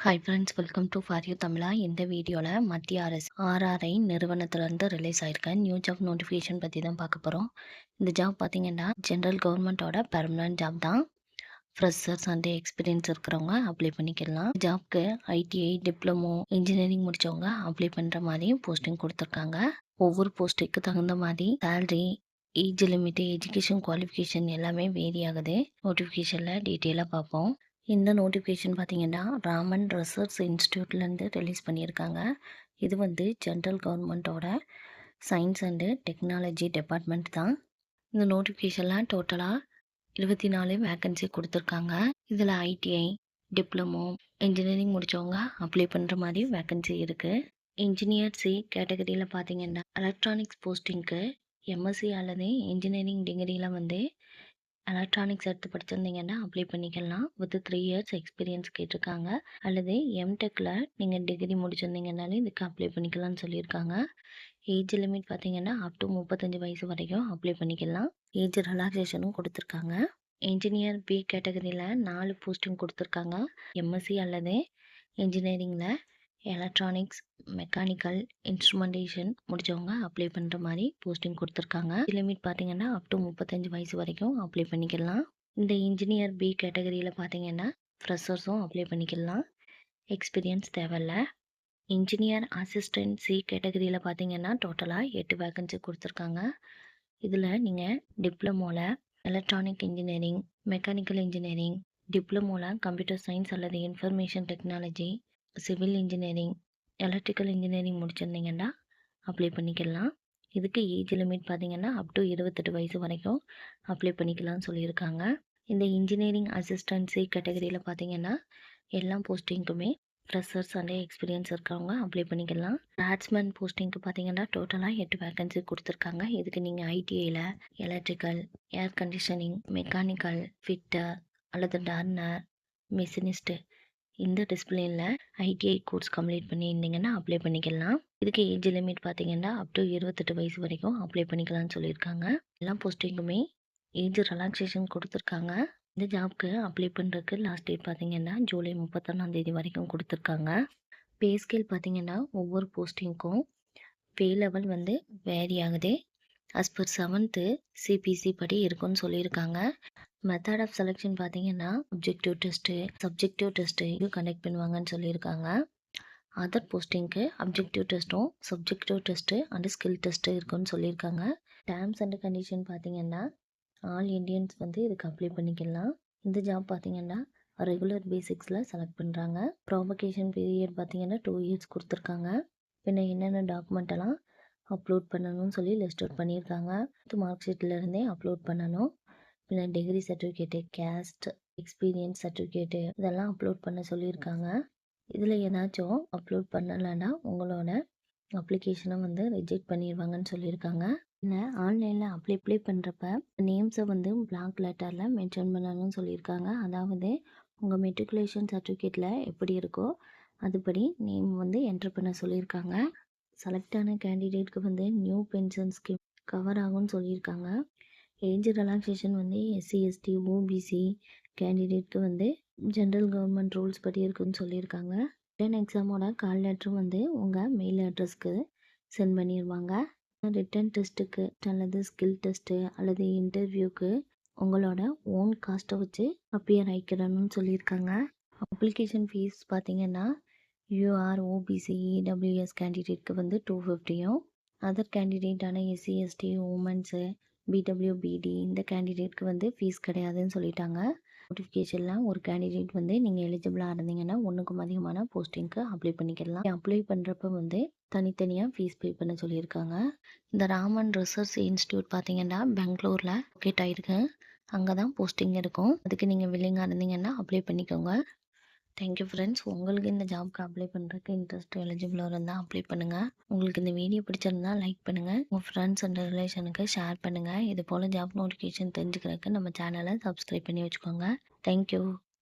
Hi friends, welcome to for you Tamizha. இந்த வீடியோவில் மத்திய அரசு ஆர்ஆர்ஐ நிறுவனத்திலேருந்து ரிலீஸ் ஆயிருக்க நியூ ஜாப் நோட்டிஃபிகேஷன் பற்றி தான் பார்க்க போகிறோம். இந்த ஜாப் பார்த்தீங்கன்னா ஜென்ரல் கவர்மெண்ட்டோட பெர்மனன்ட் ஜாப் தான். ஃப்ரெஷர்ஸ் அண்ட் எக்ஸ்பீரியன்ஸ் இருக்கிறவங்க அப்ளை பண்ணிக்கலாம். ஜாப்க்கு ஐடிஐ, டிப்ளமோ, இன்ஜினியரிங் முடித்தவங்க அப்ளை பண்ணுற மாதிரி போஸ்டிங் கொடுத்துருக்காங்க. ஒவ்வொரு போஸ்ட்டுக்கு தகுந்த மாதிரி salary, age limit, education qualification எல்லாமே வேரி ஆகுது. நோட்டிஃபிகேஷனில் டீட்டெயிலாக பார்ப்போம். இந்த நோட்டிஃபிகேஷன் பார்த்தீங்கன்னா ராமன் ரிசர்ச் இன்ஸ்டியூட்லேருந்து ரிலீஸ் பண்ணியிருக்காங்க. இது வந்து ஜென்ரல் கவர்மெண்ட்டோட சயின்ஸ் அண்டு டெக்னாலஜி டிபார்ட்மெண்ட் தான். இந்த நோட்டிஃபிகேஷனில் டோட்டலாக 24 வேக்கன்சி கொடுத்துருக்காங்க. இதில் ஐடிஐ, டிப்ளமோ, இன்ஜினியரிங் முடித்தவங்க அப்ளை பண்ணுற மாதிரி வேக்கன்சி இருக்குது. இன்ஜினியர் சி கேட்டகரியில் பார்த்தீங்கன்னா எலக்ட்ரானிக்ஸ் போஸ்டிங்க்கு எம்எஸ்சி அல்லது இன்ஜினியரிங் டிகிரியில் வந்து எலக்ட்ரானிக்ஸ் எடுத்து படிச்சிருந்தீங்கன்னா அப்ளை பண்ணிக்கலாம். வித் 3 இயர்ஸ் எக்ஸ்பீரியன்ஸ் கேட்டிருக்காங்க. அல்லது எம்டெக்கில் நீங்கள் டிகிரி முடிச்சிருந்தீங்கன்னாலே இதுக்கு அப்ளை பண்ணிக்கலாம்னு சொல்லியிருக்காங்க. ஏஜ் லிமிட் பார்த்தீங்கன்னா அப் டு 35 வயசு வரைக்கும் அப்ளை பண்ணிக்கலாம். ஏஜ் ரிலாக்ஸேஷனும் கொடுத்துருக்காங்க. இன்ஜினியர் பி கேட்டகரியில் 4 போஸ்டிங் கொடுத்துருக்காங்க. எம்எஸ்சி அல்லது இன்ஜினியரிங்கில் எலக்ட்ரானிக்ஸ், மெக்கானிக்கல், இன்ஸ்ட்ருமெண்டேஷன் முடித்தவங்க அப்ளை பண்ணுற மாதிரி போஸ்டிங் கொடுத்துருக்காங்க. லிமிட் பார்த்தீங்கன்னா அப் டு 35 வயசு வரைக்கும் அப்ளை பண்ணிக்கலாம். இந்த இன்ஜினியர் பி கேட்டகரியில் பார்த்தீங்கன்னா ஃப்ரெஷர்ஸும் அப்ளை பண்ணிக்கலாம். எக்ஸ்பீரியன்ஸ் தேவையில்ல. இன்ஜினியர் அசிஸ்டன்ட் சி கேட்டகரியில் பார்த்தீங்கன்னா டோட்டலாக 8 வேக்கன்சி கொடுத்துருக்காங்க. இதில் நீங்கள் டிப்ளமோவில் எலக்ட்ரானிக் இன்ஜினியரிங், மெக்கானிக்கல் இன்ஜினியரிங், டிப்ளமோவில் கம்ப்யூட்டர் சயின்ஸ் அல்லது information technology, civil engineering, electrical engineering முடிச்சிருந்தீங்கன்னா அப்ளை பண்ணிக்கலாம். இதுக்கு ஏஜ் லிமிட் பார்த்தீங்கன்னா அப் டு 28 வயசு வரைக்கும் அப்ளை பண்ணிக்கலாம்னு சொல்லியிருக்காங்க. இந்த இன்ஜினியரிங் அசிஸ்டன்சி கேட்டகரியில் பார்த்தீங்கன்னா எல்லா போஸ்டிங்க்குமே ஃப்ரெஷர்ஸ் அண்ட் எக்ஸ்பீரியன்ஸ் இருக்கிறவங்க அப்ளை பண்ணிக்கலாம். பேட்ஸ்மேன் போஸ்டிங்க்கு பார்த்தீங்கன்னா டோட்டலாக 8 வேக்கன்சி கொடுத்துருக்காங்க. இதுக்கு நீங்கள் ஐடிஐயில் electrical, air conditioning, mechanical, fitter அல்லது டர்னர், மெஷினிஸ்ட்டு இந்த டிசிப்ளினில் ஐடிஐ கோர்ஸ் கம்ப்ளீட் பண்ணியிருந்தீங்கன்னா அப்ளை பண்ணிக்கலாம். இதுக்கு ஏஜ் லிமிட் பார்த்தீங்கன்னா அப் டு 28 வயசு வரைக்கும் அப்ளை பண்ணிக்கலாம்னு சொல்லியிருக்காங்க. எல்லா போஸ்டிங்குமே ஏஜ் ரிலாக்ஸேஷன் கொடுத்துருக்காங்க. இந்த ஜாப்க்கு அப்ளை பண்ணுறதுக்கு லாஸ்ட் டேட் பார்த்தீங்கன்னா ஜூலை 31 வரைக்கும் கொடுத்துருக்காங்க. பே ஸ்கேல் பார்த்தீங்கன்னா ஒவ்வொரு போஸ்டிங்க்கும் பே லெவல் வந்து வேரி ஆகுது. அஸ் பர் 7th சிபிசி படி இருக்குன்னு சொல்லியிருக்காங்க. மெத்தட் ஆஃப் செலெக்ஷன் பார்த்தீங்கன்னா அப்ஜெக்டிவ் டெஸ்ட்டு, சப்ஜெக்டிவ் டெஸ்ட்டு இது கண்டக்ட் பண்ணுவாங்கன்னு சொல்லியிருக்காங்க. அதர் போஸ்டிங்க்கு அப்ஜெக்டிவ் டெஸ்ட்டும், subjective test and skill test இருக்குன்னு சொல்லியிருக்காங்க. டேர்ம்ஸ் அண்ட் கண்டிஷன் பார்த்தீங்கன்னா ஆல் இண்டியன்ஸ் வந்து இதுக்கு அப்ளை பண்ணிக்கலாம். இந்த ஜாப் பார்த்தீங்கன்னா ரெகுலர் பேசிக்ஸில் செலக்ட் பண்ணுறாங்க. ப்ராபகேஷன் பீரியட் பார்த்தீங்கன்னா 2 இயர்ஸ் கொடுத்துருக்காங்க. பின்ன என்னென்ன டாக்குமெண்ட் எல்லாம் அப்லோட் பண்ணணும்னு சொல்லி லிஸ்ட் அவுட் பண்ணியிருக்காங்க. மார்க் ஷீட்லேருந்தே அப்லோட் பண்ணணும். பின்ன degree certificate, caste, experience certificate இதெல்லாம் அப்லோட் பண்ண சொல்லியிருக்காங்க. இதில் ஏதாச்சும் அப்லோட் பண்ணலைன்னா உங்களோட அப்ளிகேஷனை வந்து ரிஜெக்ட் பண்ணிடுவாங்கன்னு சொல்லியிருக்காங்க. ஆன்லைனில் அப்ளை பண்ணுறப்ப நேம்ஸை வந்து பிளாக் லெட்டரில் மென்ஷன் பண்ணணும்னு சொல்லியிருக்காங்க. அதாவது உங்கள் மெட்ரிகுலேஷன் சர்டிஃபிகேட்டில் எப்படி இருக்கோ அதுபடி நேம் வந்து என்ட்ரு பண்ண சொல்லியிருக்காங்க. செலக்ட் ஆன கேண்டிடேட்க்கு வந்து நியூ பென்ஷன் ஸ்கீம் கவர் ஆகும்னு சொல்லியிருக்காங்க. ஏஜ் ரிலாக்ஸேஷன் வந்து எஸ்சி, எஸ்டி, ஓபிசி கேண்டிடேட்க்கு வந்து ஜென்ரல் கவர்மெண்ட் ரூல்ஸ் படி இருக்குன்னு சொல்லியிருக்காங்க. ரிட்டன் எக்ஸாமோட கால் லெட்டரும் வந்து உங்கள் மெயில் அட்ரஸ்க்கு சென்ட் பண்ணிடுவாங்க. ரிட்டன் டெஸ்ட்டுக்கு அல்லது ஸ்கில் டெஸ்ட்டு அல்லது இன்டர்வியூக்கு உங்களோட ஓன் காஸ்ட்டை வச்சு அப்பியர் ஆகிக்கிறணும்னு சொல்லியிருக்காங்க. அப்ளிகேஷன் ஃபீஸ் பார்த்தீங்கன்னா யூஆர், ஓபிசி, இடபிள்யூஎஸ் கேண்டிடேட்க்கு வந்து 250யும், அதர் கேண்டிடேட்டான எஸ்சி, எஸ்டி, உமன்ஸு, பிடபிள்யூபிடி இந்த கேண்டிடேட்க்கு வந்து ஃபீஸ் கிடையாதுன்னு சொல்லிட்டாங்க. நோட்டிஃபிகேஷனில் ஒரு கேண்டிடேட் வந்து நீங்கள் எலிஜிபிளாக இருந்தீங்கன்னா ஒன்றுக்கும் அதிகமான போஸ்டிங்க்கு அப்ளை பண்ணிக்கலாம். அப்ளை பண்ணுறப்ப வந்து தனித்தனியாக ஃபீஸ் பே பண்ண சொல்லியிருக்காங்க. இந்த ராமன் ரிசர்ச் இன்ஸ்டியூட் பார்த்தீங்கன்னா பெங்களூரில் லொக்கேட் ஆகிருக்கு. அங்கே தான் போஸ்டிங் இருக்கும். அதுக்கு நீங்கள் வில்லிங்காக இருந்தீங்கன்னா அப்ளை பண்ணிக்கோங்க. Thank you friends. உங்களுக்கு இந்த ஜாப்க்கு அப்ளை பண்ணுறதுக்கு இன்ட்ரெஸ்ட் எலிஜிபிளாக இருந்தால் அப்ளை பண்ணுங்கள். உங்களுக்கு இந்த வீடியோ பிடிச்சிருந்தா லைக் பண்ணுங்கள். உங்கள் ஃப்ரெண்ட்ஸ் அண்ட் ரிலேஷனுக்கு ஷேர் பண்ணுங்கள். இது போல் ஜாப் நோட்டிஃபிகேஷன் தெரிஞ்சுக்கிறதுக்கு நம்ம சேனலை சப்ஸ்கிரைப் பண்ணி வச்சுக்கோங்க. தேங்க்யூ.